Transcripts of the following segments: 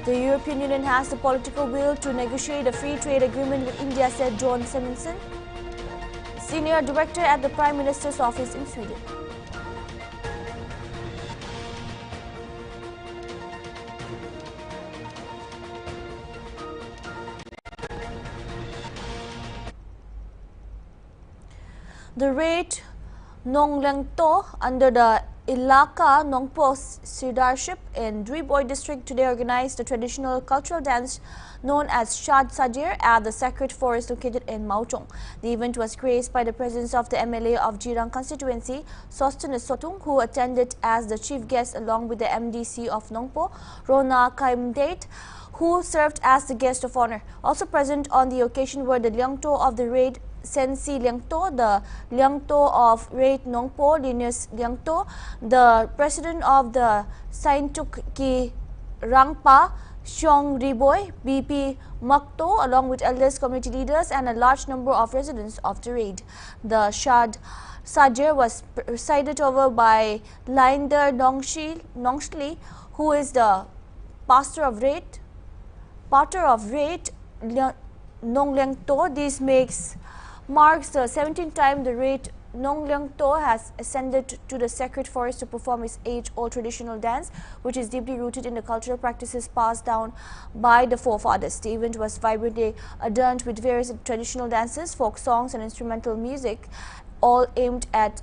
The European Union has the political will to negotiate a free trade agreement with India, said John Simonson, Senior Director at the Prime Minister's office in Sweden. The raid Nong Lengto under the Ilaka Nongpo Sidarship in Driboy district today organized a traditional cultural dance known as Shad Sajir at the sacred forest located in Mautong. The event was graced by the presence of the MLA of Jirang constituency, Sostenes Sotung, who attended as the chief guest along with the MDC of Nongpo, Rona Kaimdate, who served as the guest of honor. Also present on the occasion were the Liangto of the raid Sensi Liangto, the Liangto of Raid Nongpo, Linus Liangto, the president of the Saintuk Ki Rangpa, Xiong Riboy, BP Makto, along with elders, community leaders, and a large number of residents of the raid. The Shad Sajir was presided over by Linder Nongshli, who is the pastor of Raid Nong Liangto. This marks the 17th time the raid Nong Liangto has ascended to the sacred forest to perform its age-old traditional dance, which is deeply rooted in the cultural practices passed down by the forefathers. The event was vibrantly adorned with various traditional dances, folk songs, and instrumental music, all aimed at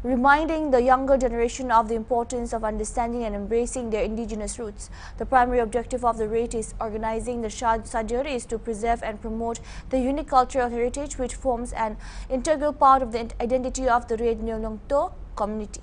reminding the younger generation of the importance of understanding and embracing their indigenous roots. The primary objective of the raid is organizing the Shad Sajir is to preserve and promote the unique cultural heritage which forms an integral part of the identity of the raid Nyolongto community.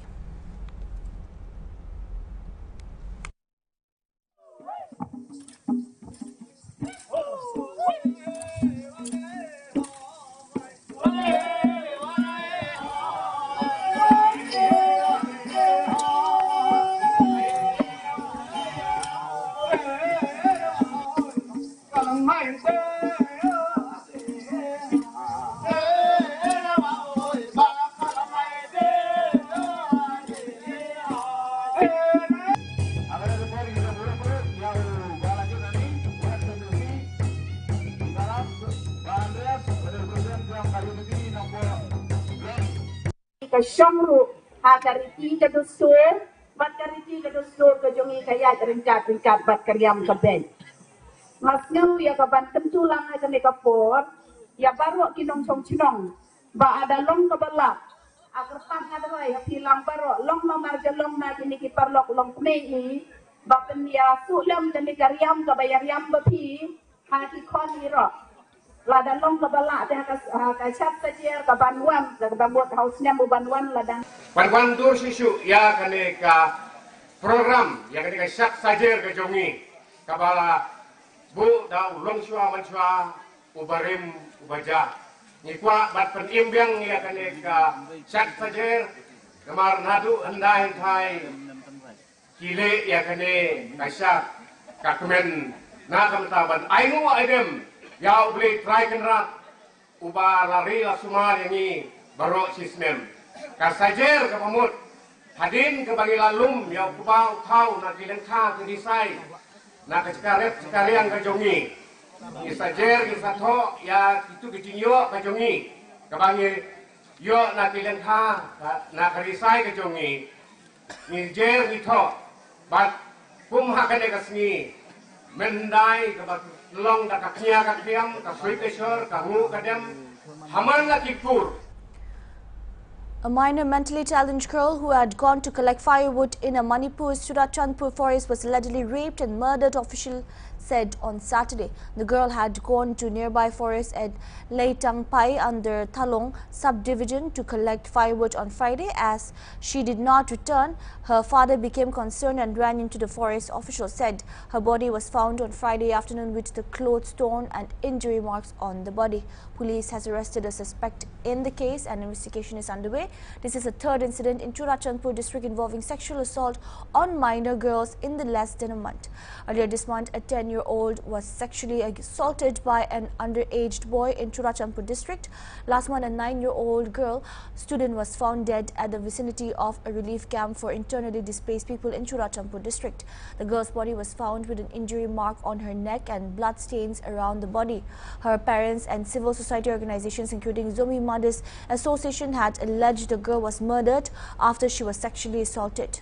Kasyamru hakariti kadusur bat kariti kadusur kajongi kaya ringkat bat karyam kaben mas ngau ya kaban tentulang aja nekapor ya baru kinong song cinong ba ada long kabala agar pan ada ya hilang baru long mamarja long na kini kiparlok long kmei ba penya sulam dan karyam kabayariam bapi hati kon iro lada long kabala teh kacat saja kabanwan kabamut hausnya bubanwan ladan banwan dur sisu ya kane ka program ya kane ka syak sajer ke jongi kabala bu dau long shua manshua ubarim ubaja ni kwa bat pen imbyang ya kane ka syak sajer kamar nadu andai thai kile ya kane ka syak ka kemen na kamtaban ainu aidem ya beli try kenrat uba lari lasumar yang baru sistem kasajer ke pamut hadin ke bagi lalum ya kubau tau nak dilengka ke disai nak kekaret sekalian ke jongi kasajer kisato ya itu kejinyo ke jongi ke bagi yo nak dilengka nak ke disai ke jongi ni jer gitu bat kum hakane kasni mendai ke long da kaknya kakyam ka suiteshor kamu kadam haman la kipur. A minor mentally challenged girl who had gone to collect firewood in a Manipur's Surachandpur forest was allegedly raped and murdered, officials said on Saturday. The girl had gone to nearby forest at Leitangpai under Thalong subdivision to collect firewood on Friday. As she did not return, her father became concerned and ran into the forest, officials said. Her body was found on Friday afternoon with the clothes torn and injury marks on the body. Police has arrested a suspect in the case and investigation is underway. This is the third incident in Churachandpur district involving sexual assault on minor girls in less than a month. Earlier this month, a 10-year-old was sexually assaulted by an underage boy in Churachandpur district. Last month, a 9-year-old girl student was found dead at the vicinity of a relief camp for internally displaced people in Churachandpur district. The girl's body was found with an injury mark on her neck and blood stains around the body. Her parents and civil society organizations, including Zomi Mothers Association, had alleged the girl was murdered after she was sexually assaulted.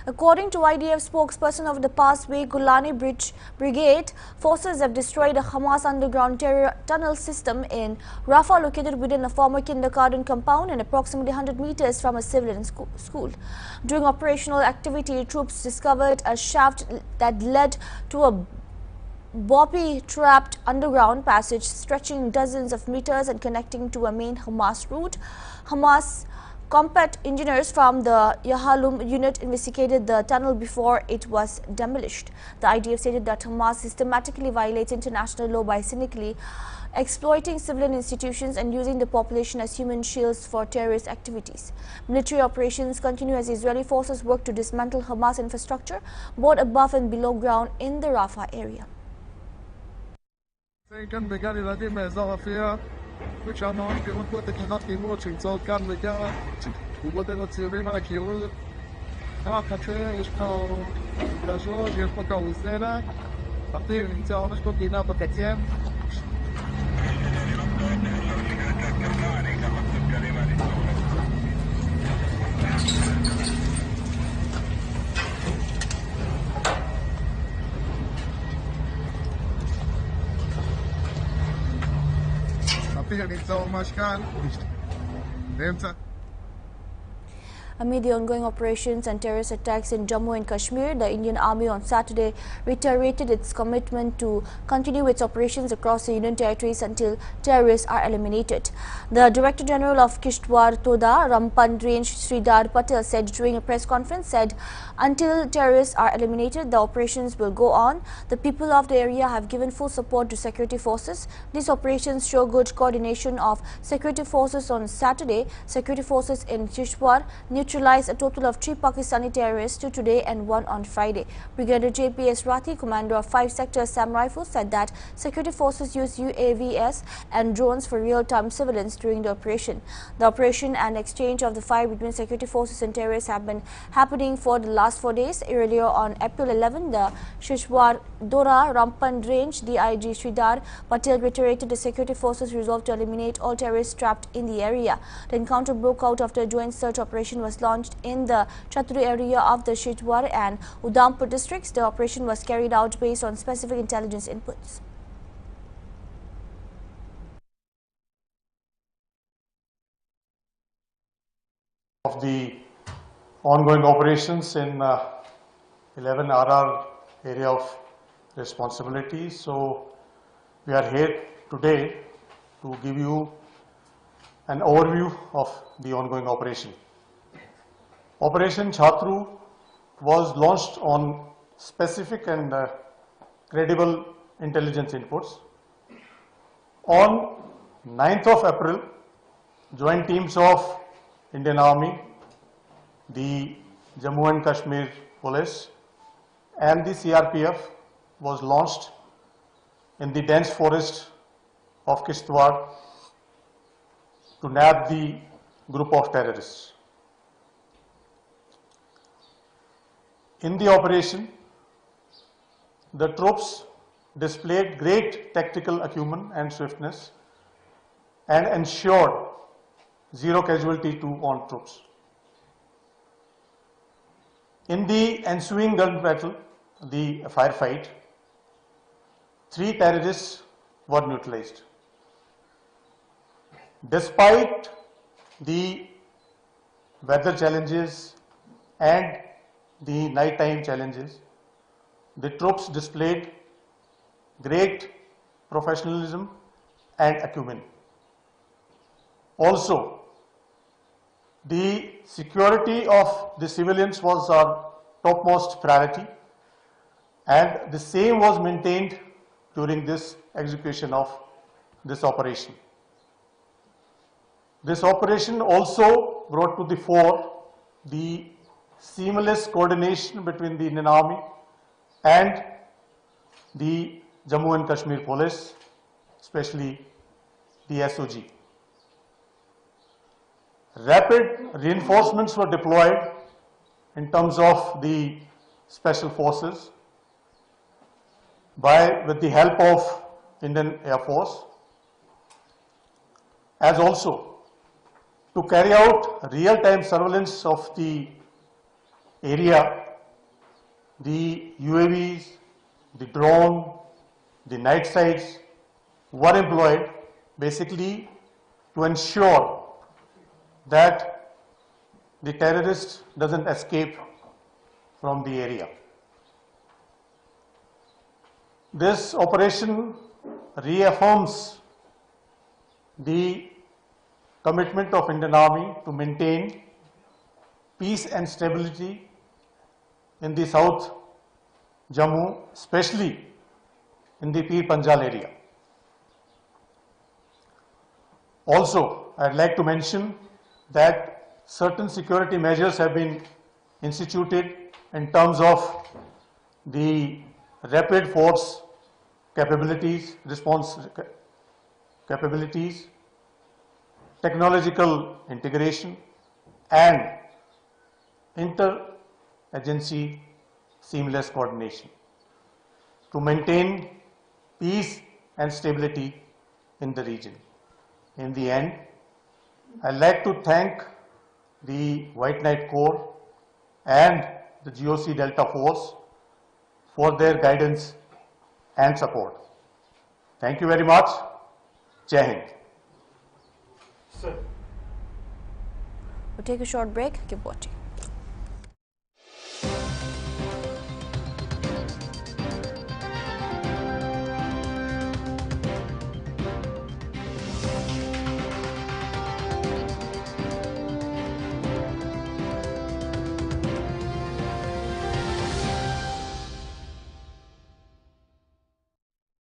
According to IDF spokesperson, over the past week, Golani Brigade forces have destroyed a Hamas underground terror tunnel system in Rafah, located within a former kindergarten compound and approximately 100 meters from a civilian school. During operational activity, troops discovered a shaft that led to a booby-trapped underground passage stretching dozens of meters and connecting to a main Hamas route. Hamas combat engineers from the Yahalum unit investigated the tunnel before it was demolished. The IDF stated that Hamas systematically violates international law by cynically exploiting civilian institutions and using the population as human shields for terrorist activities. Military operations continue as Israeli forces work to dismantle Hamas infrastructure both above and below ground in the Rafah area. which are not given what they cannot be watching, so can we get what they want to remark you? Our country is called Brazil, you're for goals there. But there is almost looking up at the 10. Amid the ongoing operations and terrorist attacks in Jammu and Kashmir, the Indian Army on Saturday reiterated its commitment to continue its operations across the Union territories until terrorists are eliminated. The Director General of Kishtwar Toda, Rampan Range Sridhar Patel, said during a press conference, until terrorists are eliminated, the operations will go on. The people of the area have given full support to security forces. These operations show good coordination of security forces. On Saturday, security forces in Kishtwar neutralized a total of 3 Pakistani terrorists, 2 today and 1 on Friday. Brigadier JPS Rathi, commander of 5 Sector Sam Rifles, said that security forces used UAVs and drones for real-time surveillance during the operation. The operation and exchange of the fire between security forces and terrorists have been happening for the last 4 days. Earlier on April 11, the Kishtwar Dora Rampan Range DIG Sridhar Patel reiterated the security forces resolved to eliminate all terrorists trapped in the area. The encounter broke out after a joint search operation was launched in the Chatru area of the Kishtwar and Udhampur districts. The operation was carried out based on specific intelligence inputs. Of the ongoing operations in 11 RR area of responsibility. So we are here today to give you an overview of the ongoing operation. Operation Chatru was launched on specific and credible intelligence inputs. On 9th of April, joint teams of Indian Army, the Jammu and Kashmir Police and the CRPF was launched in the dense forest of Kishtwar to nab the group of terrorists. In the operation, the troops displayed great tactical acumen and swiftness and ensured zero casualty to on troops. In the ensuing gun battle, the firefight, 3 terrorists were neutralized. Despite the weather challenges and the nighttime challenges, the troops displayed great professionalism and acumen. Also, the security of the civilians was our topmost priority, and the same was maintained during this execution of this operation. This operation also brought to the fore the seamless coordination between the Indian Army and the Jammu and Kashmir Police, especially the SOG. Rapid reinforcements were deployed in terms of the special forces with the help of Indian Air Force, as also to carry out real-time surveillance of the area. The UAVs, the drone, the night sights were employed basically to ensure that the terrorist doesn't escape from the area. This operation reaffirms the commitment of Indian Army to maintain peace and stability in the South Jammu, especially in the Pir Panjal area. Also, I'd like to mention that certain security measures have been instituted in terms of the rapid force capabilities, response capabilities, technological integration, and inter-agency seamless coordination to maintain peace and stability in the region. In the end, I'd like to thank the White Knight Corps and the GOC Delta Force for their guidance and support. Thank you very much. Jai Hind. Sir. We'll take a short break. Keep watching.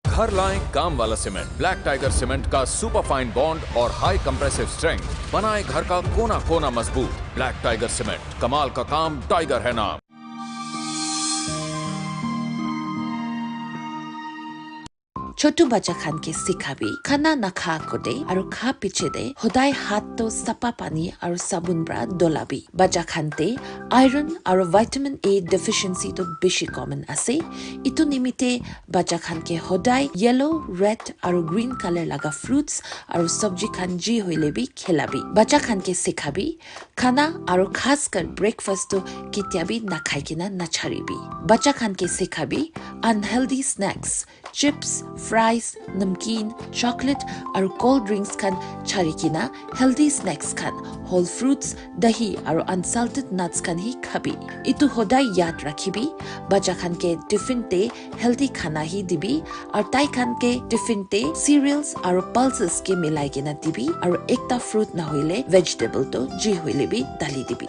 घर लाएं काम वाला cement. Black tiger cement का super fine bond और high compressive strength बनाए घर का कोना कोना मजबूत। ब्लैक टाइगर सीमेंट, कमाल का काम, टाइगर है नाम। छोटू बच्चा खान के सिखाबी खाना ना खा को दे और खा पीछे दे होदाय हाथ तो सपा पानी और साबुन ब्रा दोलाबी। बच्चा खानते आयरन और विटामिन ए डेफिशिएंसी तो बेशी कॉमन आसे। इतो निमित्ते बच्चा खान के होदाय येलो, रेड और ग्रीन कलर लगा फ्रूट्स और सब्जी खान जी होइले भी खिलाबी। बच्चा खान के सिखाबी खाना और खासकर ब्रेकफास्ट तो कित्याबी ना खाई किना ना छारीबी। बच्चा खान के सिखाबी अनहेल्दी स्नैक्स, चिप्स, फ्राइज, नमकीन, चॉकलेट और कोल्ड ड्रिंक्स खान छारीकिना हेल्दी स्नैक्स खान, होल फ्रूट्स, दही और अनसाल्टेड नट्स खान ही खाबी। इतु होदाय याद रखिबी बच्चा खान के टिफिन ते हेल्दी खाना ही दिबी और ताई खान के टिफिन ते सीरियल्स और पल्सेस के मिलाई के ना दिबी और एकता फ्रूट ना होइले वेजिटेबल तो जी होइले भी डाली दिबी।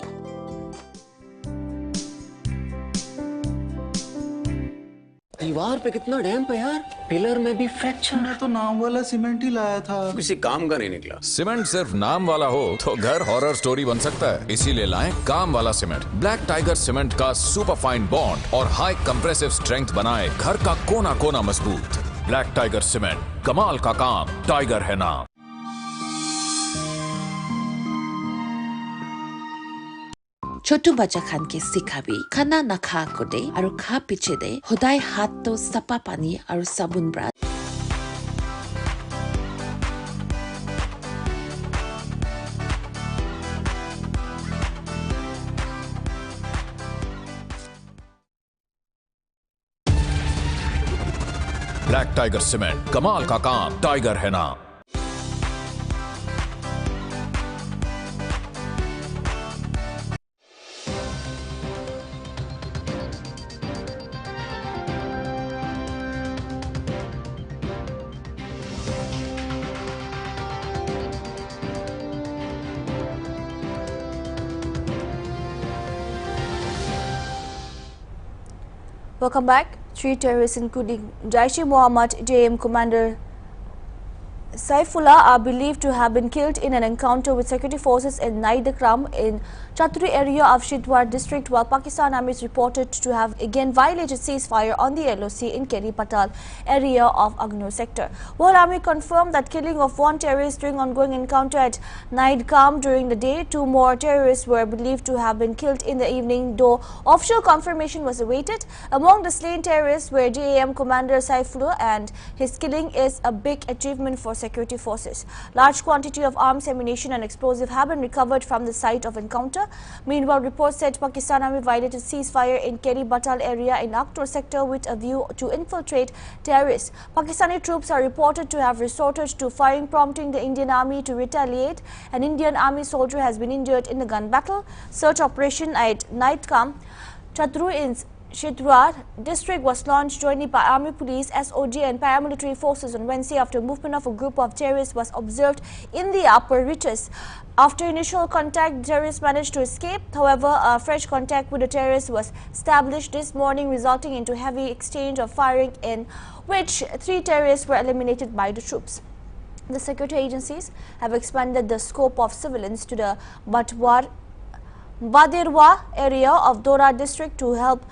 दीवार पे कितना डैम्प है यार, पिलर में भी फ्रैक्चर। मैं तो नाम वाला सीमेंट ही लाया था, किसी काम का नहीं निकला। सीमेंट सिर्फ नाम वाला हो तो घर हॉरर स्टोरी बन सकता है, इसीलिए लाएं काम वाला सीमेंट। ब्लैक टाइगर सीमेंट का सुपर फाइन बॉन्ड और हाई कंप्रेसिव स्ट्रेंथ बनाए घर का कोना कोना मजबूत। ब्लैक टाइगर सीमेंट, कमाल का काम, टाइगर है नाम। छोटू बच्चा खान के सिखाबी खाना ना खा को दे और खा पीछे दे होदाय हाथ तो सपा पानी और साबुन ब्रा। ब्लैक टाइगर सीमेंट, कमाल का काम, टाइगर है नाम। Welcome back. 3 terrorists, including Jaish-e-Mohammed JM commander Saifullah, are believed to have been killed in an encounter with security forces in Naidakram in Chatru area of Kishtwar district, while Pakistan Army is reported to have again violated ceasefire on the LOC in Keri Patal area of Agnur sector. While Army confirmed that killing of one terrorist during ongoing encounter at Naidakram during the day, 2 more terrorists were believed to have been killed in the evening, though official confirmation was awaited. Among the slain terrorists were JAM commander Saifullah, and his killing is a big achievement for security forces. Large quantity of arms, ammunition and explosive have been recovered from the site of encounter. Meanwhile, reports said Pakistan Army violated ceasefire in Keri Batal area in Akhtar sector with a view to infiltrate terrorists. Pakistani troops are reported to have resorted to firing, prompting the Indian Army to retaliate. An Indian Army soldier has been injured in the gun battle. Search operation at Naidakram, Chatru in Kishtwar district was launched jointly by Army Police, SOG and paramilitary forces on Wednesday after movement of a group of terrorists was observed in the upper reaches. After initial contact, terrorists managed to escape. However, a fresh contact with the terrorists was established this morning, resulting into heavy exchange of firing, in which 3 terrorists were eliminated by the troops. The security agencies have expanded the scope of surveillance to the Badirwa area of Dora district to help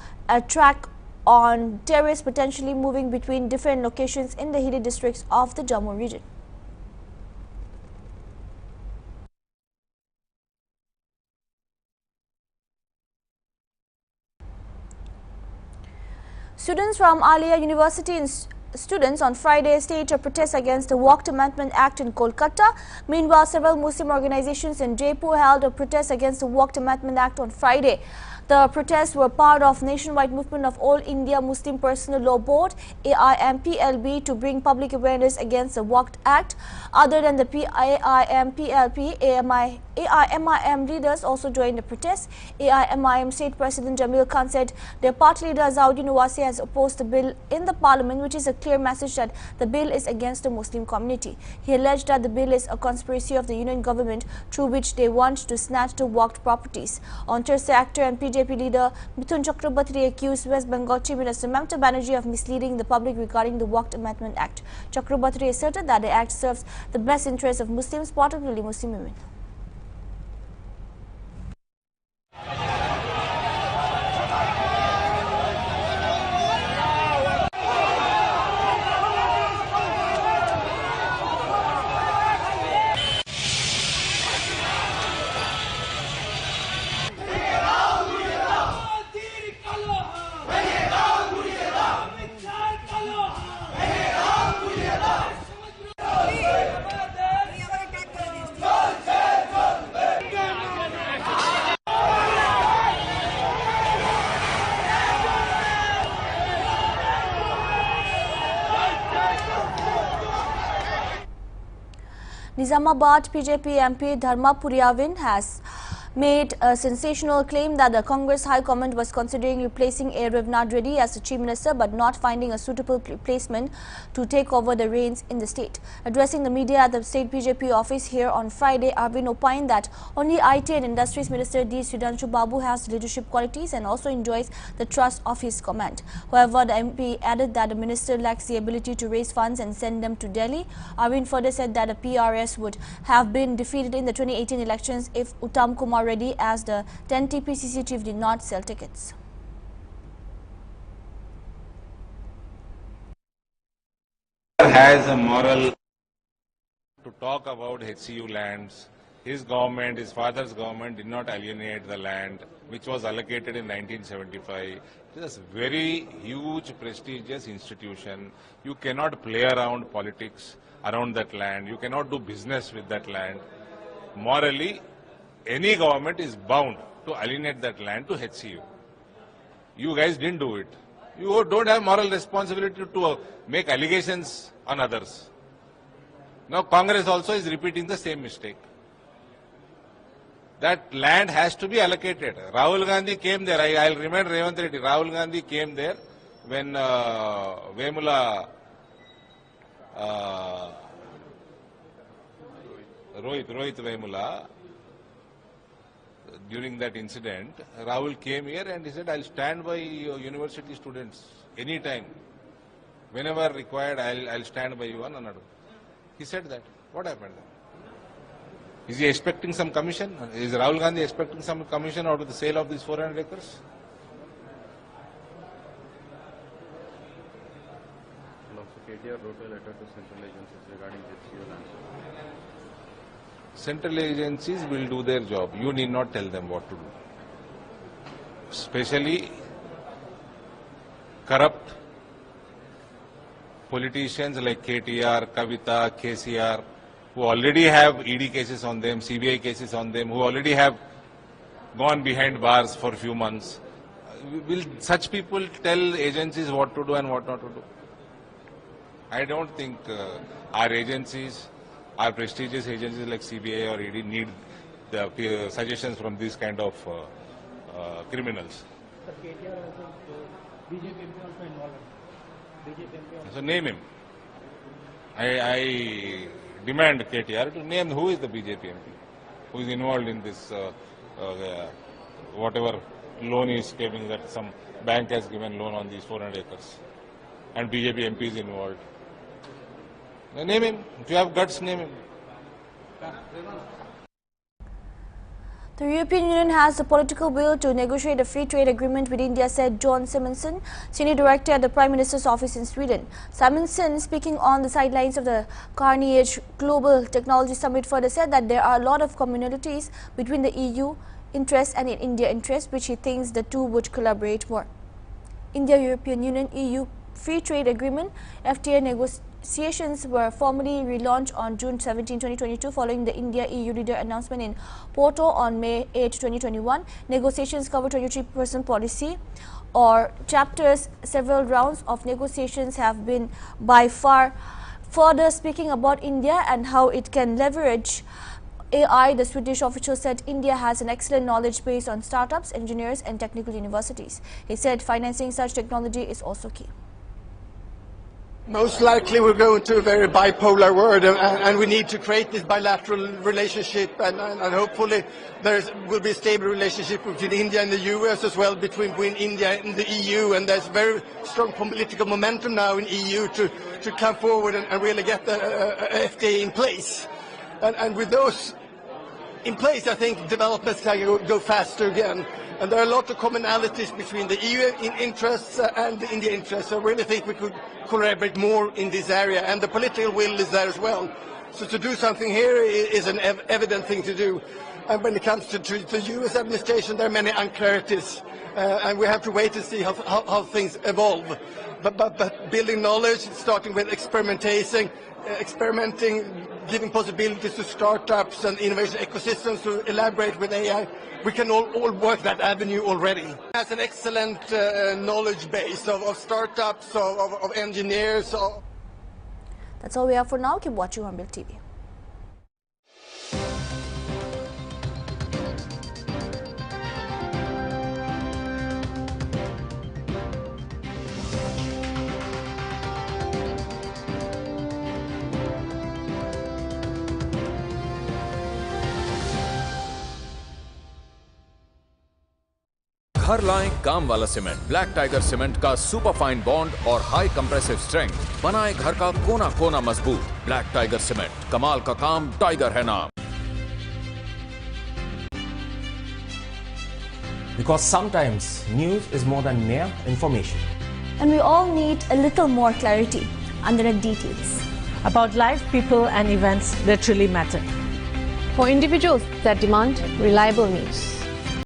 track on terrorists potentially moving between different locations in the hilly districts of the Jammu region. Students from Alia University students on Friday staged a protest against the Waqf Amendment Act in Kolkata. Meanwhile, several Muslim organizations in Jaipur held a protest against the Waqf Amendment Act on Friday. The protests were part of nationwide movement of All India Muslim Personal Law Board (AIMPLB) to bring public awareness against the Waqf Act. Other than the AIMPLB, AIMIM leaders also joined the protest. AIMIM State President Jamil Khan said their party leader Azauddin Owaisi has opposed the bill in the parliament, which is a clear message that the bill is against the Muslim community. He alleged that the bill is a conspiracy of the union government through which they want to snatch the Waqf properties. On Thursday, actor and PJP leader Mithun Chakrabarti accused West Bengal Chief Minister Mamata Banerjee of misleading the public regarding the Waqf Amendment Act. Chakrabarti asserted that the act serves the best interests of Muslims, particularly Muslim women. Nizamabad BJP MP Dharma Puriavin has made a sensational claim that the Congress High Command was considering replacing A. Revnad Reddy as the Chief Minister but not finding a suitable replacement to take over the reins in the state. Addressing the media at the state BJP office here on Friday, Arvind opined that only IT and Industries Minister D. Sudhanshu Babu has leadership qualities and also enjoys the trust of his command. However, the MP added that the minister lacks the ability to raise funds and send them to Delhi. Arvind further said that the PRS would have been defeated in the 2018 elections if Uttam Kumar Reddy as the 10 TPCC chief did not sell tickets. Has a moral to talk about HCU lands. His government, his father's government did not alienate the land which was allocated in 1975. It is a very huge, prestigious institution. You cannot play around politics around that land. You cannot do business with that land. Morally, any government is bound to alienate that land to HCU. You guys didn't do it. You don't have moral responsibility to make allegations on others. Now Congress also is repeating the same mistake. That land has to be allocated. Rahul Gandhi came there. I'll remind Revant Reddy. Rahul Gandhi came there when Vemula Rohit Vemula, during that incident, Rahul came here and he said, I'll stand by university students. anytime. Whenever required, I'll stand by you. He said that. What happened? Is he expecting some commission? Is Rahul Gandhi expecting some commission out of the sale of these 400 acres? KTR wrote a letter to central agencies regarding HCU land. Central agencies will do their job. You need not tell them what to do. Especially corrupt politicians like KTR, Kavita, KCR, who already have ED cases on them, CBI cases on them, who already have gone behind bars for a few months. Will such people tell agencies what to do and what not to do? I don't think our agencies, our prestigious agencies like CBI or ED need the suggestions from these kind of criminals. So name him. I demand KTR to name who is the BJP MP, who is involved in this, whatever loan he is giving, that some bank has given loan on these 400 acres. And BJP MP is involved. Name him. If you have guts, name him. The European Union has the political will to negotiate a free trade agreement with India, said John Simonson, Senior Director at the Prime Minister's office in Sweden. Simonson, speaking on the sidelines of the Carnegie Global Technology Summit, further said that there are a lot of commonalities between the EU interests and India interests, which he thinks the two would collaborate more. India-European Union-EU Free Trade Agreement (FTA) negotiations were formally relaunched on June 17, 2022, following the India-EU leader announcement in Porto on May 8, 2021. Negotiations cover 23% policy or chapters. Several rounds of negotiations have been by far. Further speaking about India and how it can leverage AI, the Swedish official said India has an excellent knowledge base on startups, engineers and technical universities. He said financing such technology is also key. Most likely we're going to a very bipolar world, and we need to create this bilateral relationship, and hopefully there will be a stable relationship between India and the US as well, between India and the EU, and there's very strong political momentum now in EU to come forward and really get the FTA in place. And with those in place, I think developments can go faster again. And there are a lot of commonalities between the EU interests and the India interests. So I really think we could collaborate more in this area, and the political will is there as well. So to do something here is an evident thing to do. And when it comes to the US administration, there are many unclarities, and we have to wait to see how things evolve. But building knowledge, starting with experimenting, giving possibilities to startups and innovation ecosystems to elaborate with AI, we can all work that avenue already. It has an excellent knowledge base of startups, of engineers. That's all we have for now. Keep watching Hornbilltv. घर लाएं काम वाला cement. Black tiger cement का super fine bond और high compressive strength बनाए घर का कोना कोना मजबूत। ब्लैक टाइगर सीमेंट, कमाल का काम, टाइगर है नाम। Because sometimes news is more than mere information. And we all need a little more clarity under the details about live people and events that truly matter. For individuals that demand reliable news.